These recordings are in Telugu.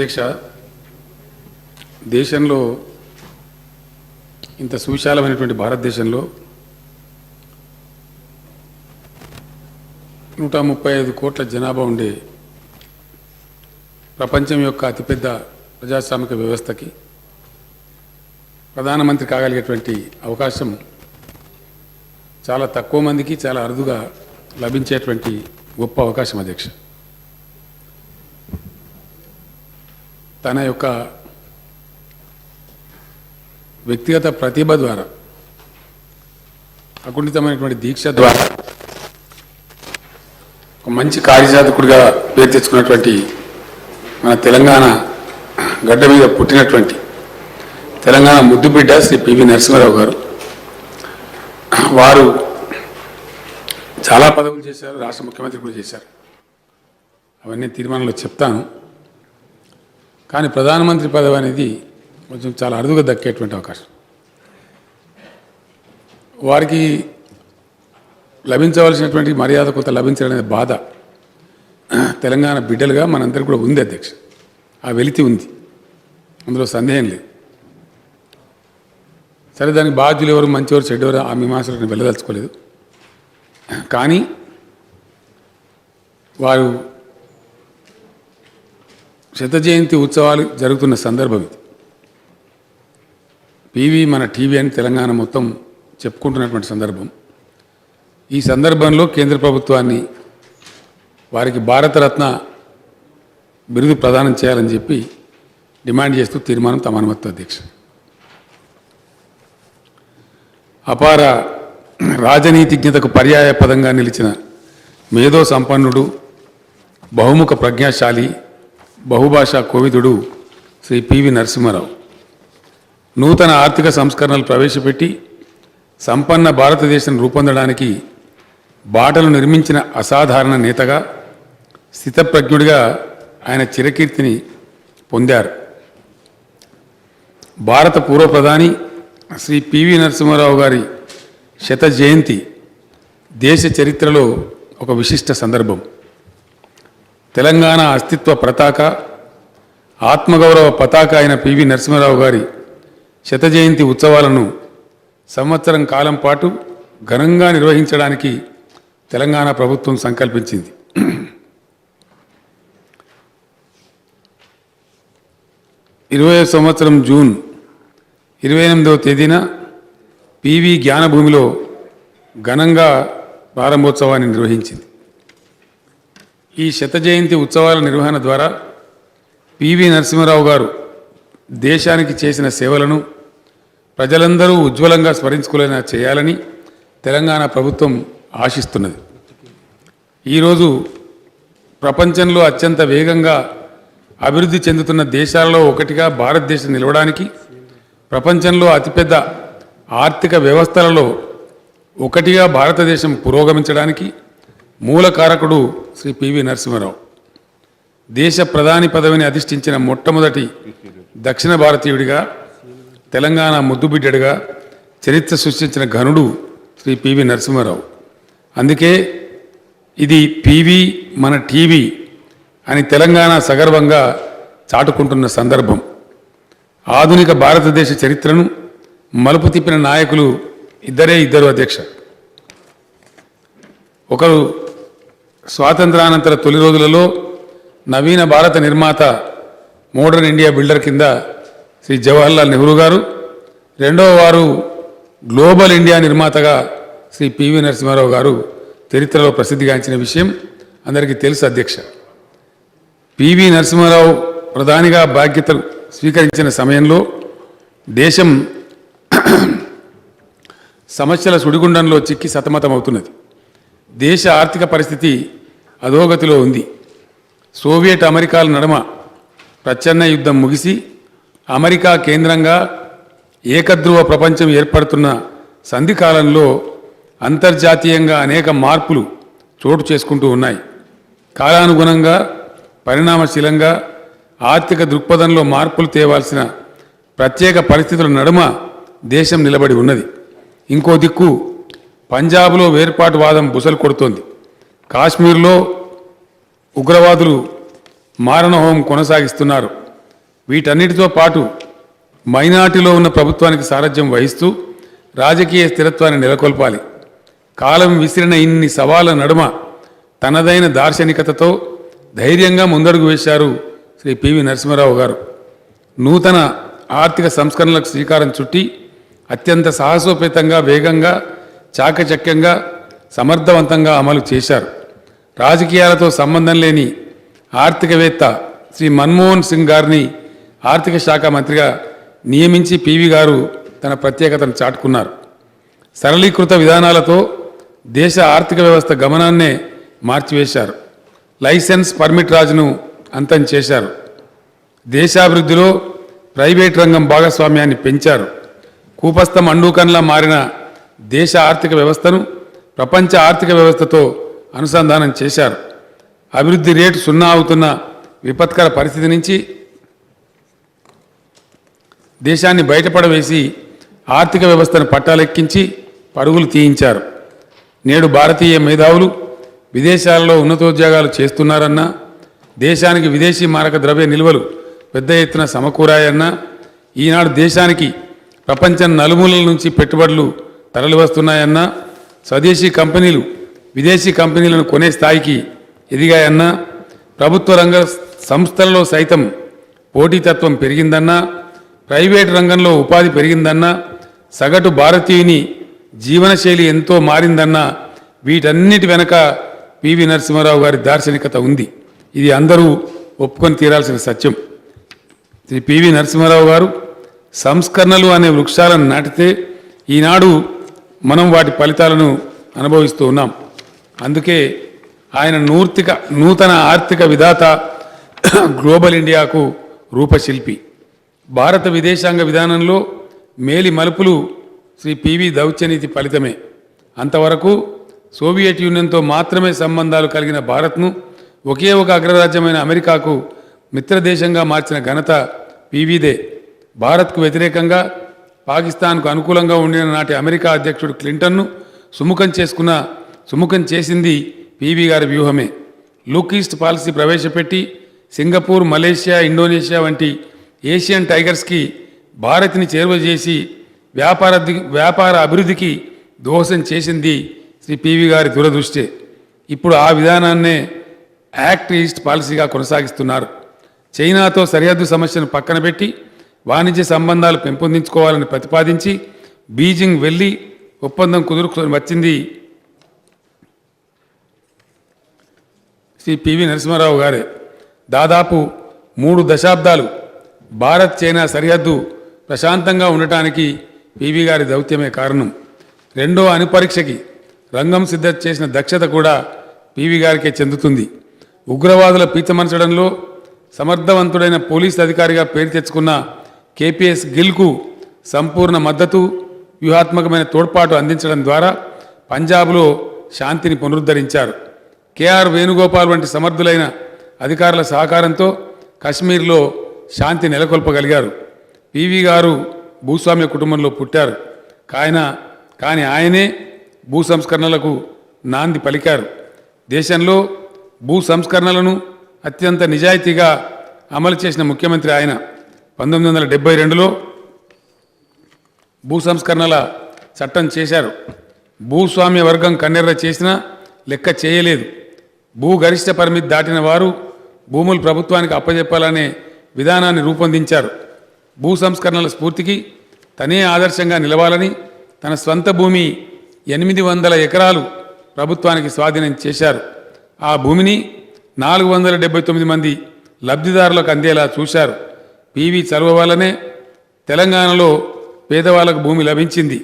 అధ్యక్ష, దేశంలో ఇంత సువిశాలమైనటువంటి భారతదేశంలో 135 కోట్ల జనాభా ఉండే ప్రపంచం యొక్క అతిపెద్ద ప్రజాస్వామిక వ్యవస్థకి ప్రధానమంత్రి కాగలిగేటువంటి అవకాశం చాలా తక్కువ మందికి చాలా అరుదుగా లభించేటువంటి గొప్ప అవకాశం అధ్యక్ష. తన యొక్క వ్యక్తిగత ప్రతిభ ద్వారా, అకుంఠితమైనటువంటి దీక్ష ద్వారా ఒక మంచి కార్యసాధకుడిగా పేరు తెచ్చుకున్నటువంటి మన తెలంగాణ గడ్డ మీద పుట్టినటువంటి తెలంగాణ ముద్దుబిడ్డ శ్రీ పివి నరసింహారావు గారు, వారు చాలా పదవులు చేశారు, రాష్ట్ర ముఖ్యమంత్రి కూడా చేశారు. అవన్నీ తీర్మానంలో చెప్తాను. కానీ ప్రధానమంత్రి పదవి అనేది కొంచెం చాలా అరుదుగా దక్కేటువంటి అవకాశం. వారికి లభించవలసినటువంటి మర్యాద కొంత లభించాలనే బాధ తెలంగాణ బిడ్డలుగా మనందరికీ కూడా ఉంది అధ్యక్ష. ఆ వెలితి ఉంది, అందులో సందేహం లేదు. సరే, దానికి బాధ్యులు ఎవరు, మంచివారు, చెడ్డవారు, ఆ మీమాంసలకు నేను వెళ్ళదలుచుకోలేదు. కానీ వారు శత జయంతి ఉత్సవాలు జరుగుతున్న సందర్భం ఇది. పివి మన టీవీ అని తెలంగాణ మొత్తం చెప్పుకుంటున్నటువంటి సందర్భం. ఈ సందర్భంలో కేంద్ర ప్రభుత్వాన్ని వారికి భారతరత్న బిరుదు ప్రదానం చేయాలని చెప్పి డిమాండ్ చేస్తూ తీర్మానం తమ అనుమతి అధ్యక్ష. అపార రాజనీతిజ్ఞతకు పర్యాయ పదంగా నిలిచిన మేధో సంపన్నుడు, బహుముఖ ప్రజ్ఞాశాలి, బహుభాషా కోవిదుడు శ్రీ పివి నరసింహారావు నూతన ఆర్థిక సంస్కరణలు ప్రవేశపెట్టి సంపన్న భారతదేశం రూపొందడానికి బాటలు నిర్మించిన అసాధారణ నేతగా, స్థితప్రజ్ఞుడిగా ఆయన చిరకీర్తిని పొందారు. భారత పూర్వ ప్రధాని శ్రీ పివి నరసింహారావు గారి శత జయంతి దేశ చరిత్రలో ఒక విశిష్ట సందర్భం. తెలంగాణ అస్తిత్వ పతాక, ఆత్మగౌరవ పతాక అయిన పివి నరసింహారావు గారి శత జయంతి ఉత్సవాలను సంవత్సరం కాలం పాటు ఘనంగా నిర్వహించడానికి తెలంగాణ ప్రభుత్వం సంకల్పించింది. 20వ సంవత్సరం జూన్ 28వ తేదీన పివి జ్ఞానభూమిలో ఘనంగా ప్రారంభోత్సవాన్ని నిర్వహించింది. ఈ శత జయంతి ఉత్సవాల నిర్వహణ ద్వారా పివి నరసింహారావు గారు దేశానికి చేసిన సేవలను ప్రజలందరూ ఉజ్వలంగా స్మరించుకునేలా చేయాలని తెలంగాణ ప్రభుత్వం ఆశిస్తున్నది. ఈరోజు ప్రపంచంలో అత్యంత వేగంగా అభివృద్ధి చెందుతున్న దేశాలలో ఒకటిగా భారతదేశం నిలవడానికి, ప్రపంచంలో అతిపెద్ద ఆర్థిక వ్యవస్థలలో ఒకటిగా భారతదేశం పురోగమించడానికి మూల కారకుడు శ్రీ పివి నరసింహారావు. దేశ ప్రధాని పదవిని అధిష్ఠించిన మొట్టమొదటి దక్షిణ భారతీయుడిగా, తెలంగాణ ముద్దుబిడ్డడిగా చరిత్ర సృష్టించిన ఘనుడు శ్రీ పివి నరసింహారావు. అందుకే ఇది పివి మన టీవీ అని తెలంగాణ సగర్వంగా చాటుకుంటున్న సందర్భం. ఆధునిక భారతదేశ చరిత్రను మలుపు తిప్పిన నాయకులు ఇద్దరు అధ్యక్ష. ఒకరు స్వాతంత్రానంతర తొలి రోజులలో నవీన భారత నిర్మాత, మోడర్న్ ఇండియా బిల్డర్ కింద శ్రీ జవహర్లాల్ నెహ్రూ గారు, రెండవ వారు గ్లోబల్ ఇండియా నిర్మాతగా శ్రీ పివి నరసింహారావు గారు చరిత్రలో ప్రసిద్ధిగాంచిన విషయం అందరికీ తెలుసు అధ్యక్ష. పివి నరసింహారావు ప్రధానిగా బాధ్యతలు స్వీకరించిన సమయంలో దేశం సమస్యల సుడిగుండంలో చిక్కి సతమతమవుతున్నది. దేశ ఆర్థిక పరిస్థితి అధోగతిలో ఉంది. సోవియట్ అమెరికాల నడుమ ప్రచ్ఛన్న యుద్ధం ముగిసి అమెరికా కేంద్రంగా ఏకధ్రువ ప్రపంచం ఏర్పడుతున్న సంధికాలంలో అంతర్జాతీయంగా అనేక మార్పులు చోటు చేసుకుంటూ ఉన్నాయి. కాలానుగుణంగా, పరిణామశీలంగా ఆర్థిక దృక్పథంలో మార్పులు తేవాల్సిన ప్రత్యేక పరిస్థితుల నడుమ దేశం నిలబడి ఉన్నది. ఇంకో దిక్కు పంజాబ్లో వేర్పాటువాదం బుసలు కొడుతోంది. కాశ్మీర్లో ఉగ్రవాదులు మారణహోమం కొనసాగిస్తున్నారు. వీటన్నిటితో పాటు మైనార్టీలో ఉన్న ప్రభుత్వానికి సారథ్యం వహిస్తూ రాజకీయ స్థిరత్వాన్ని నెలకొల్పాలి. కాలం విసిరిన ఇన్ని సవాళ్ల నడుమ తనదైన దార్శనికతతో ధైర్యంగా ముందడుగు వేశారు శ్రీ పివి నరసింహారావు గారు. నూతన ఆర్థిక సంస్కరణలకు శ్రీకారం చుట్టి అత్యంత సాహసోపేతంగా, వేగంగా, చాకచక్యంగా, సమర్థవంతంగా అమలు చేశారు. రాజకీయాలతో సంబంధం లేని ఆర్థికవేత్త శ్రీ మన్మోహన్ సింగ్ గారిని ఆర్థిక శాఖ మంత్రిగా నియమించి పివి గారు తన ప్రత్యేకతను చాటుకున్నారు. సరళీకృత విధానాలతో దేశ ఆర్థిక వ్యవస్థ గమనాన్నే మార్చివేశారు. లైసెన్స్ పర్మిట్ రాజును అంతం చేశారు. దేశాభివృద్ధిలో ప్రైవేట్ రంగం భాగస్వామ్యాన్ని పెంచారు. కూపస్థ మండూకంలా మారిన దేశ ఆర్థిక వ్యవస్థను ప్రపంచ ఆర్థిక వ్యవస్థతో అనుసంధానం చేశారు. అభివృద్ధి రేటు 0 అవుతున్న విపత్కర పరిస్థితి నుంచి దేశాన్ని బయటపడవేసి ఆర్థిక వ్యవస్థను పట్టాలెక్కించి పరుగులు తీయించారు. నేడు భారతీయ మేధావులు విదేశాలలో ఉన్నతోద్యోగాలు చేస్తున్నారన్నా, దేశానికి విదేశీ మారక ద్రవ్య నిల్వలు పెద్ద ఎత్తున సమకూరాయన్నా, ఈనాడు దేశానికి ప్రపంచం నలుమూలల నుంచి పెట్టుబడులు తరలివస్తున్నాయన్నా, స్వదేశీ కంపెనీలు విదేశీ కంపెనీలను కొనే స్థాయికి ఎదిగాయన్నా, ప్రభుత్వ రంగ సంస్థలలో సైతం పోటీతత్వం పెరిగిందన్నా, ప్రైవేటు రంగంలో ఉపాధి పెరిగిందన్నా, సగటు భారతీయుని జీవనశైలి ఎంతో మారిందన్నా, వీటన్నిటి వెనక పివి నరసింహారావు గారి దార్శనికత ఉంది. ఇది అందరూ ఒప్పుకొని తీరాల్సిన సత్యం. శ్రీ పివి నరసింహారావు గారు సంస్కరణలు అనే వృక్షాలను నాటితే ఈనాడు మనం వాటి ఫలితాలను అనుభవిస్తూ ఉన్నాం. అందుకే ఆయన నూతన ఆర్థిక విధాత, గ్లోబల్ ఇండియాకు రూపశిల్పి. భారత విదేశాంగ విధానంలో మేలి మలుపులు శ్రీ పివి దౌత్యనీతి ఫలితమే. అంతవరకు సోవియట్ యూనియన్తో మాత్రమే సంబంధాలు కలిగిన భారత్ను ఒకే ఒక అగ్రరాజ్యమైన అమెరికాకు మిత్రదేశంగా మార్చిన ఘనత పివిదే. భారత్కు వ్యతిరేకంగా పాకిస్తాన్కు అనుకూలంగా ఉండిన నాటి అమెరికా అధ్యక్షుడు క్లింటన్ను సుముఖం చేసింది పివి గారి వ్యూహమే. లుక్ ఈస్ట్ పాలసీ ప్రవేశపెట్టి సింగపూర్, మలేషియా, ఇండోనేషియా వంటి ఏషియన్ టైగర్స్కి భారత్ని చేరువ చేసి వ్యాపార అభివృద్ధికి దోహదం చేసింది శ్రీ పివి గారి దూరదృష్టి. ఇప్పుడు ఆ విధానాన్నే యాక్ట్ ఈస్ట్ పాలసీగా కొనసాగిస్తున్నారు. చైనాతో సరిహద్దు సమస్యను పక్కన పెట్టి వాణిజ్య సంబంధాలు పెంపొందించుకోవాలని ప్రతిపాదించి బీజింగ్ వెళ్ళి ఒప్పందం కుదుర్చుకొని వచ్చింది శ్రీ పివి నరసింహారావు గారే. దాదాపు 3 దశాబ్దాలు భారత్ చైనా సరిహద్దు ప్రశాంతంగా ఉండటానికి పివి గారి దౌత్యమే కారణం. రెండో అణుపరీక్షకి రంగం సిద్ధం చేసిన దక్షత కూడా పివి గారికే చెందుతుంది. ఉగ్రవాదుల పీచమర్చడంలో సమర్థవంతుడైన పోలీస్ అధికారిగా పేరు తెచ్చుకున్న కేపీఎస్ గిల్కు సంపూర్ణ మద్దతు, వ్యూహాత్మకమైన తోడ్పాటు అందించడం ద్వారా పంజాబ్లో శాంతిని పునరుద్ధరించారు. కేఆర్ వేణుగోపాల్ వంటి సమర్థులైన అధికారుల సహకారంతో కశ్మీర్లో శాంతి నెలకొల్పగలిగారు. పివి గారు భూస్వామ్య కుటుంబంలో పుట్టారు. కానీ ఆయనే భూ సంస్కరణలకు నాంది పలికారు. దేశంలో భూ సంస్కరణలను అత్యంత నిజాయితీగా అమలు చేసిన ముఖ్యమంత్రి ఆయన. 1972లో భూ సంస్కరణల చట్టం చేశారు. భూస్వామ్య వర్గం కన్నెర్ర చేసినా లెక్క చేయలేదు. భూ గరిష్ట పరిమితి దాటిన వారు భూములు ప్రభుత్వానికి అప్పజెప్పాలనే విధానాన్ని రూపొందించారు. భూ సంస్కరణల స్ఫూర్తికి తనే ఆదర్శంగా నిలవాలని తన స్వంత భూమి 800 ఎకరాలు ప్రభుత్వానికి స్వాధీనం చేశారు. ఆ భూమిని 479 మంది లబ్ధిదారులకు అందేలా చూశారు. పివి చలువ వల్లనే తెలంగాణలో పేదవాళ్లకు భూమి లభించింది.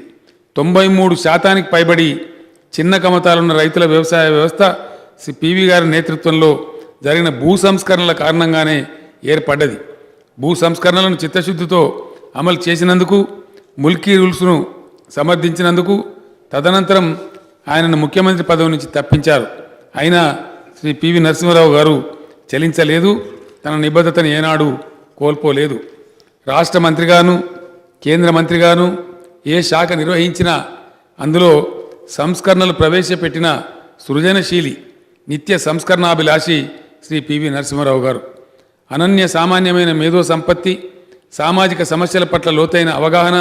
93% పైబడి చిన్న కమతాలున్న రైతుల వ్యవసాయ వ్యవస్థ పివి గారి నేతృత్వంలో జరిగిన భూ సంస్కరణల కారణంగానే ఏర్పడ్డది. భూ సంస్కరణలను చిత్తశుద్ధితో అమలు చేసినందుకు, ముల్కీ రూల్స్ను సమర్థించినందుకు తదనంతరం ఆయనను ముఖ్యమంత్రి పదవి నుంచి తప్పించారు. అయినా శ్రీ పివి నరసింహారావు గారు చలించలేదు. తన నిబద్ధతను ఏనాడు కోల్పోలేదు. రాష్ట్ర మంత్రిగాను, కేంద్ర మంత్రిగాను ఏ శాఖ నిర్వహించినా అందులో సంస్కరణలు ప్రవేశపెట్టిన సృజనశీలి, నిత్య సంస్కరణాభిలాషి శ్రీ పివి నరసింహారావు గారు. అనన్య సామాన్యమైన మేధో సంపత్తి, సామాజిక సమస్యల పట్ల లోతైన అవగాహన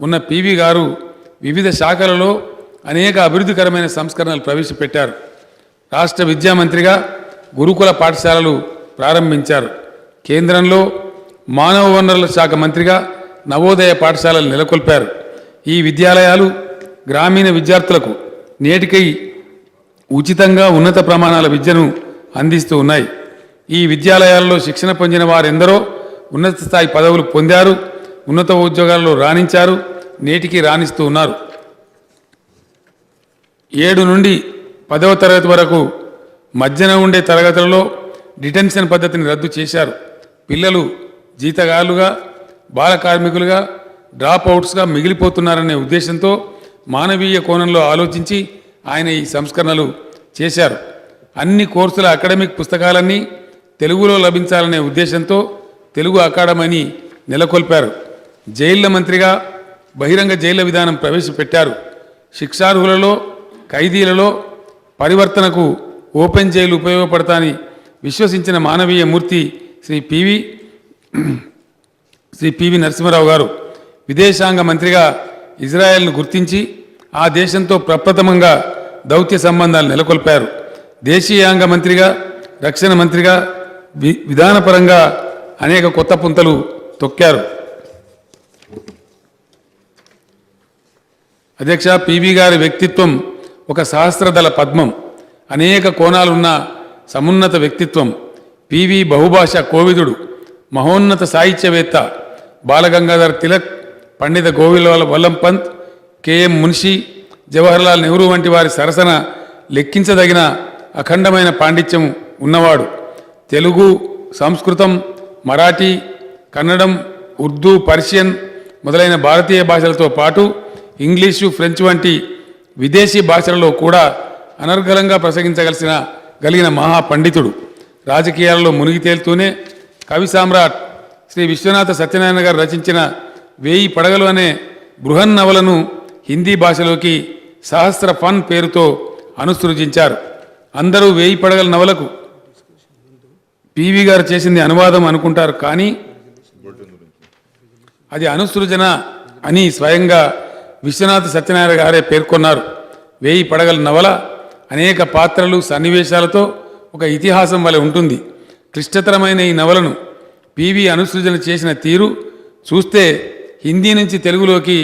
ఉన్న పివి గారు వివిధ శాఖలలో అనేక అభివృద్ధికరమైన సంస్కరణలు ప్రవేశపెట్టారు. రాష్ట్ర విద్యామంత్రిగా గురుకుల పాఠశాలలు ప్రారంభించారు. కేంద్రంలో మానవ వనరుల శాఖ మంత్రిగా నవోదయ పాఠశాలలు నెలకొల్పారు. ఈ విద్యాలయాలు గ్రామీణ విద్యార్థులకు నేటికై ఉచితంగా ఉన్నత ప్రమాణాల విద్యను అందిస్తూ ఉన్నాయి. ఈ విద్యాలయాల్లో శిక్షణ పొందిన వారెందరో ఉన్నత స్థాయి పదవులు పొందారు, ఉన్నత ఉద్యోగాల్లో రాణించారు, నేటికి రాణిస్తూ ఉన్నారు. 7 నుండి 10వ తరగతి వరకు మధ్యన ఉండే తరగతులలో డిటెన్షన్ పద్ధతిని రద్దు చేశారు. పిల్లలు జీతగాళ్లుగా, బాల కార్మికులుగా, డ్రాప్ అవుట్స్గా మిగిలిపోతున్నారనే ఉద్దేశంతో మానవీయ కోణంలో ఆలోచించి ఆయన ఈ సంస్కరణలు చేశారు. అన్ని కోర్సుల అకాడమిక్ పుస్తకాలన్నీ తెలుగులో లభించాలనే ఉద్దేశంతో తెలుగు అకాడమీని నెలకొల్పారు. జైళ్ల మంత్రిగా బహిరంగ జైళ్ల విధానం ప్రవేశపెట్టారు. శిక్షార్హులలో, ఖైదీలలో పరివర్తనకు ఓపెన్ జైలు ఉపయోగపడతాని విశ్వసించిన మానవీయ మూర్తి శ్రీ పివి నరసింహారావు గారు. విదేశాంగ మంత్రిగా ఇజ్రాయెల్ను గుర్తించి ఆ దేశంతో ప్రప్రథమంగా దౌత్య సంబంధాలు నెలకొల్పారు. దేశీయాంగ మంత్రిగా, రక్షణ మంత్రిగా విధానపరంగా అనేక కొత్త పుంతలు తొక్కారు. అధ్యక్ష, పివి గారి వ్యక్తిత్వం ఒక సహస్రదళ పద్మం. అనేక కోణాలున్న సమున్నత వ్యక్తిత్వం. పివి బహుభాషా కోవిదుడు, మహోన్నత సాహిత్యవేత్త. బాలగంగాధర్ తిలక్, పండిత గోవింద వల్లం పంత్, కెఎం మున్షి, జవహర్లాల్ నెహ్రూ వంటి వారి సరసన లెక్కించదగిన అఖండమైన పాండిత్యం ఉన్నవాడు. తెలుగు, సంస్కృతం, మరాఠీ, కన్నడం, ఉర్దూ, పర్షియన్ మొదలైన భారతీయ భాషలతో పాటు ఇంగ్లీషు, ఫ్రెంచ్ వంటి విదేశీ భాషలలో కూడా అనర్గళంగా ప్రసంగించగలిగిన మహాపండితుడు. రాజకీయాలలో మునిగి తేలుతూనే కవి సామ్రాట్ శ్రీ విశ్వనాథ సత్యనారాయణ గారు రచించిన 1000 పడగలు అనే బృహన్నవలను హిందీ భాషలోకి సహస్ర ఫన్ పేరుతో అనుసృజించారు. అందరూ 1000 పడగల నవలకు పివి గారు చేసింది అనువాదం అనుకుంటారు, కానీ అది అనుసృజన అని స్వయంగా విశ్వనాథ సత్యనారాయణ గారే పేర్కొన్నారు. 1000 పడగల నవల అనేక పాత్రలు, సన్నివేశాలతో ఒక ఇతిహాసం వలె ఉంటుంది. క్లిష్టతరమైన ఈ నవలను పివి అనుసృజన చేసిన తీరు చూస్తే హిందీ నుంచి తెలుగులోకి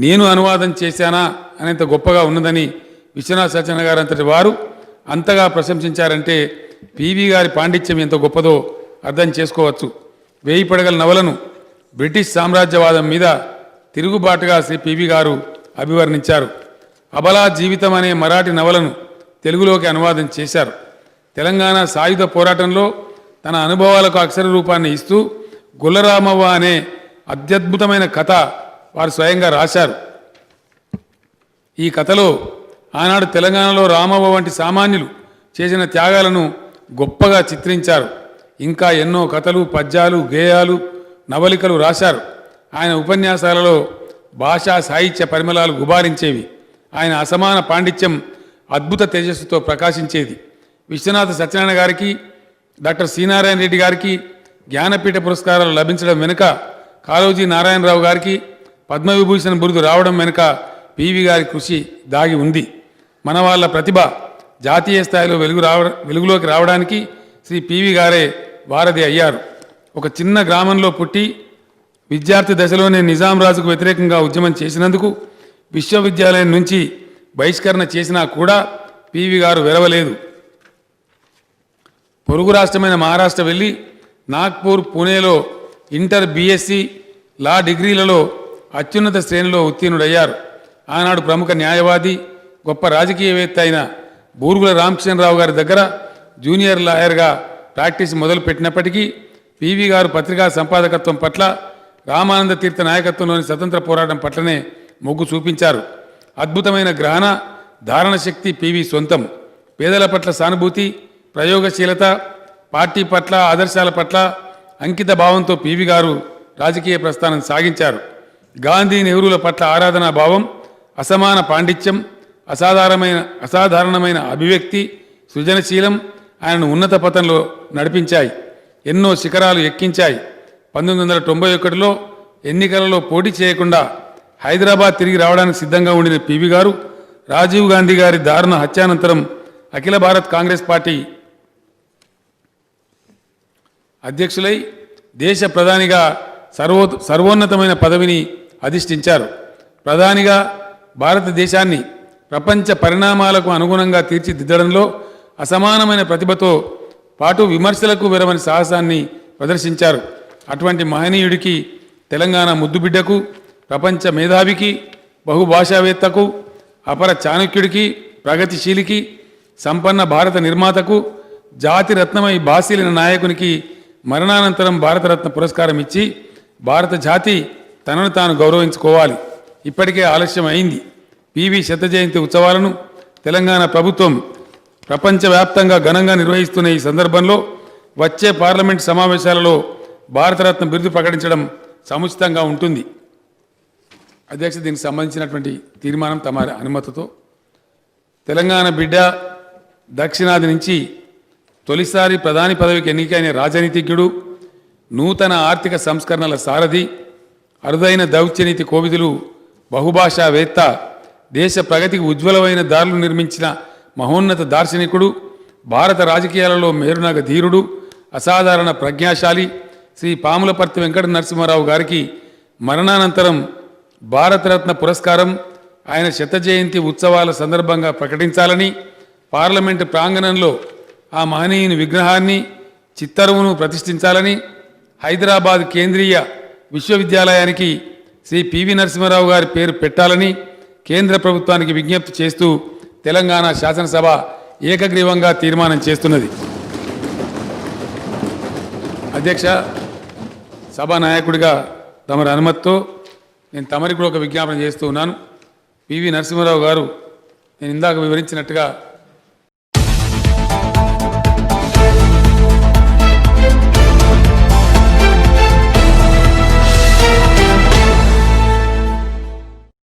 నేను అనువాదం చేశానా అనేంత గొప్పగా ఉన్నదని విశ్వనాథ సత్యనారాయణ గారు అంతటి వారు అంతగా ప్రశంసించారంటే పివి గారి పాండిత్యం ఎంత గొప్పదో అర్థం చేసుకోవచ్చు. 1000 పడగల నవలను బ్రిటిష్ సామ్రాజ్యవాదం మీద తిరుగుబాటుగా శ్రీ పివి గారు అభివర్ణించారు. అబలా జీవితం అనే మరాఠీ నవలను తెలుగులోకి అనువాదం చేశారు. తెలంగాణ సాయుధ పోరాటంలో తన అనుభవాలకు అక్షర రూపాన్ని ఇస్తూ గొల్లరామవ్వ అనే అత్యద్భుతమైన కథ వారు స్వయంగా రాశారు. ఈ కథలో ఆనాడు తెలంగాణలో రామవ్వ వంటి సామాన్యులు చేసిన త్యాగాలను గొప్పగా చిత్రించారు. ఇంకా ఎన్నో కథలు, పద్యాలు, గేయాలు, నవలికలు రాశారు. ఆయన ఉపన్యాసాలలో భాషా సాహిత్య పరిమళాలు గుబారించేవి. ఆయన అసమాన పాండిత్యం అద్భుత తేజస్సుతో ప్రకాశించేది. విశ్వనాథ సత్యనారాయణ గారికి, డాక్టర్ సి నారాయణ రెడ్డి గారికి జ్ఞానపీఠ పురస్కారాలు లభించడం వెనుక, కాళోజీ నారాయణరావు గారికి పద్మవిభూషణ్ బిరుదు రావడం వెనుక పివి గారి కృషి దాగి ఉంది. మన వాళ్ళ ప్రతిభ జాతీయ స్థాయిలో వెలుగులోకి రావడానికి శ్రీ పివి గారే వారధి అయ్యారు. ఒక చిన్న గ్రామంలో పుట్టి విద్యార్థి దశలోనే నిజాం రాజుకు వ్యతిరేకంగా ఉద్యమం చేసినందుకు విశ్వవిద్యాలయం నుంచి బహిష్కరణ చేసినా కూడా పివి గారు వెరవలేదు. పొరుగు రాష్ట్రమైన మహారాష్ట్ర వెళ్ళి నాగ్పూర్, పూణేలో ఇంటర్, బిఎస్సి, లా డిగ్రీలలో అత్యున్నత శ్రేణిలో ఉత్తీర్ణుడయ్యారు. ఆనాడు ప్రముఖ న్యాయవాది, గొప్ప రాజకీయవేత్త అయిన బూరుగుల రామకృష్ణరావు గారి దగ్గర జూనియర్ లాయర్గా ప్రాక్టీస్ మొదలుపెట్టినప్పటికీ పివి గారు పత్రికా సంపాదకత్వం పట్ల, రామానంద తీర్థ నాయకత్వంలోని స్వతంత్ర పోరాటం పట్లనే మొగ్గు చూపించారు. అద్భుతమైన గ్రహణ ధారణ శక్తి పివి సొంతం. పేదల పట్ల సానుభూతి, ప్రయోగశీలత, పార్టీ పట్ల, ఆదర్శాల పట్ల అంకిత భావంతో పివి గారు రాజకీయ ప్రస్థానం సాగించారు. గాంధీ, నెహ్రూల పట్ల ఆరాధనా భావం, అసమాన పాండిత్యం, అసాధారణమైన అభివ్యక్తి, సృజనశీలం ఆయనను ఉన్నత పథంలో నడిపించాయి. ఎన్నో శిఖరాలు ఎక్కించాయి. 1991లో ఎన్నికలలో పోటీ చేయకుండా హైదరాబాద్ తిరిగి రావడానికి సిద్ధంగా ఉండిన పివి గారు రాజీవ్ గాంధీ గారి దారుణ హత్యానంతరం అఖిల భారత్ కాంగ్రెస్ పార్టీ అధ్యక్షులై దేశ ప్రధానిగా సర్వోన్నతమైన పదవిని అధిష్ఠించారు. ప్రధానిగా భారతదేశాన్ని ప్రపంచ పరిణామాలకు అనుగుణంగా తీర్చిదిద్దడంలో అసమానమైన ప్రతిభతో పాటు విమర్శలకు వెరవని సాహసాన్ని ప్రదర్శించారు. అటువంటి మహనీయుడికి, తెలంగాణ ముద్దుబిడ్డకు, ప్రపంచ మేధావికి, బహుభాషావేత్తకు, అపర చాణక్యుడికి, ప్రగతిశీలికి, సంపన్న భారత నిర్మాతకు, జాతి రత్నమై బాసిలిన నాయకునికి మరణానంతరం భారతరత్న పురస్కారం ఇచ్చి భారత జాతి తనను తాను గౌరవించుకోవాలి. ఇప్పటికే ఆలస్యం అయింది. పివి శత జయంతి ఉత్సవాలను తెలంగాణ ప్రభుత్వం ప్రపంచవ్యాప్తంగా ఘనంగా నిర్వహిస్తున్న ఈ సందర్భంలో వచ్చే పార్లమెంట్ సమావేశాలలో భారతరత్న బిరుదు ప్రకటించడం సముచితంగా ఉంటుంది. అధ్యక్ష, దీనికి సంబంధించినటువంటి తీర్మానం తమ అనుమతితో తెలంగాణ బిడ్డ, దక్షిణాది నుంచి తొలిసారి ప్రధాని పదవికి ఎన్నికైన రాజనీతిజ్ఞుడు, నూతన ఆర్థిక సంస్కరణల సారథి, అరుదైన దౌత్యనీతి కోవిదులు, బహుభాషావేత్త, దేశ ప్రగతికి ఉజ్వలమైన దారులు నిర్మించిన మహోన్నత దార్శనికుడు, భారత రాజకీయాలలో మేరునగ ధీరుడు, అసాధారణ ప్రజ్ఞాశాలి శ్రీ పాములపర్తి వెంకట నరసింహారావు గారికి మరణానంతరం భారతరత్న పురస్కారం ఆయన శత జయంతి ఉత్సవాల సందర్భంగా ప్రకటించాలని, పార్లమెంటు ప్రాంగణంలో ఆ మహనీయుని విగ్రహాన్ని, చిత్తరువును ప్రతిష్ఠించాలని, హైదరాబాద్ కేంద్రీయ విశ్వవిద్యాలయానికి శ్రీ పివి నరసింహారావు గారి పేరు పెట్టాలని కేంద్ర ప్రభుత్వానికి విజ్ఞప్తి చేస్తూ తెలంగాణ శాసనసభ ఏకగ్రీవంగా తీర్మానం చేస్తున్నది. అధ్యక్ష, సభానాయకుడిగా తమరి అనుమతితో నేను తమరికి కూడా ఒక విజ్ఞాపన చేస్తూ ఉన్నాను. పివి నరసింహారావు గారు నేను ఇందాక వివరించినట్టుగా